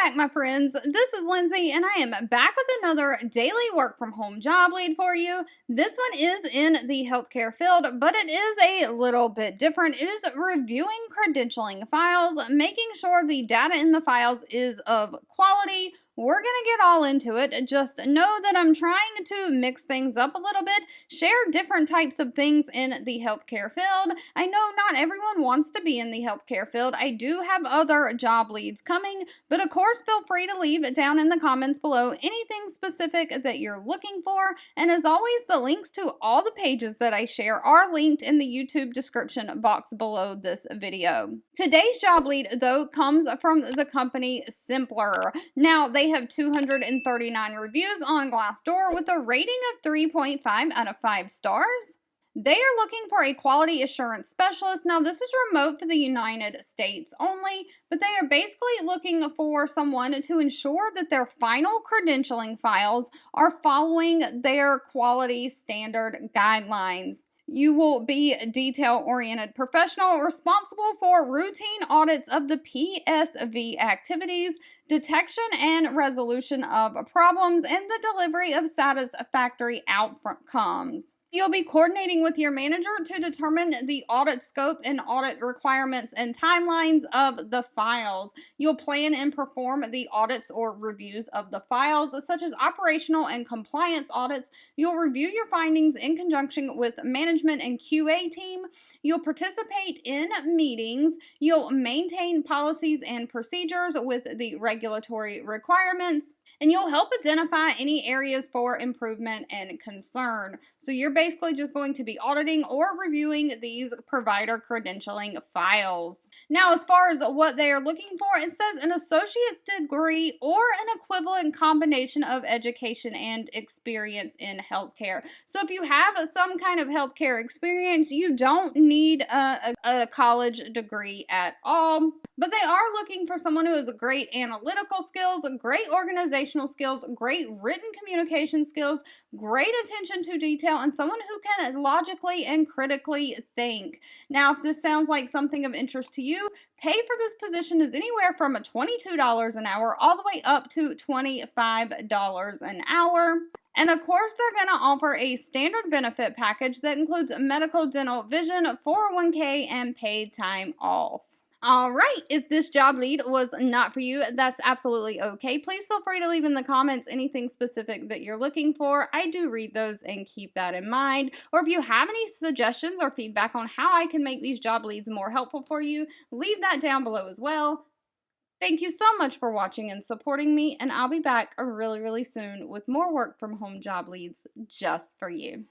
back, my friends. This is Lindsay, and I am back with another daily work from home job lead for you. This one is in the healthcare field, but it is a little bit different. It is reviewing credentialing files, making sure the data in the files is of quality. We're going to get all into it. Just know that I'm trying to mix things up a little bit, share different types of things in the healthcare field. I know not everyone wants to be in the healthcare field. I do have other job leads coming, but of course, feel free to leave down in the comments below anything specific that you're looking for. And as always, the links to all the pages that I share are linked in the YouTube description box below this video. Today's job lead, though, comes from the company Simpler. Now, they have 239 reviews on Glassdoor with a rating of 3.5 out of 5 stars. They are looking for a quality assurance specialist. Now, this is remote for the United States only, but they are basically looking for someone to ensure that their final credentialing files are following their quality standard guidelines. You will be a detail-oriented professional responsible for routine audits of the PSV activities, detection and resolution of problems, and the delivery of satisfactory outcomes. You'll be coordinating with your manager to determine the audit scope and audit requirements and timelines of the files. You'll plan and perform the audits or reviews of the files, such as operational and compliance audits. You'll review your findings in conjunction with management and QA team. You'll participate in meetings. You'll maintain policies and procedures with the regulatory requirements. And you'll help identify any areas for improvement and concern. So you're basically just going to be auditing or reviewing these provider credentialing files. Now, as far as what they are looking for, it says an associate's degree or an equivalent combination of education and experience in healthcare. So if you have some kind of healthcare experience, you don't need a college degree at all. But they are looking for someone who has great analytical skills, great organizational skills, great written communication skills, great attention to detail, and someone who can logically and critically think. Now, if this sounds like something of interest to you, pay for this position is anywhere from $22 an hour all the way up to $25 an hour. And of course, they're going to offer a standard benefit package that includes medical, dental, vision, 401k, and paid time off. All right, if this job lead was not for you, that's absolutely okay. Please feel free to leave in the comments anything specific that you're looking for. I do read those and keep that in mind. Or if you have any suggestions or feedback on how I can make these job leads more helpful for you, leave that down below as well. Thank you so much for watching and supporting me, and I'll be back really soon with more work from home job leads just for you.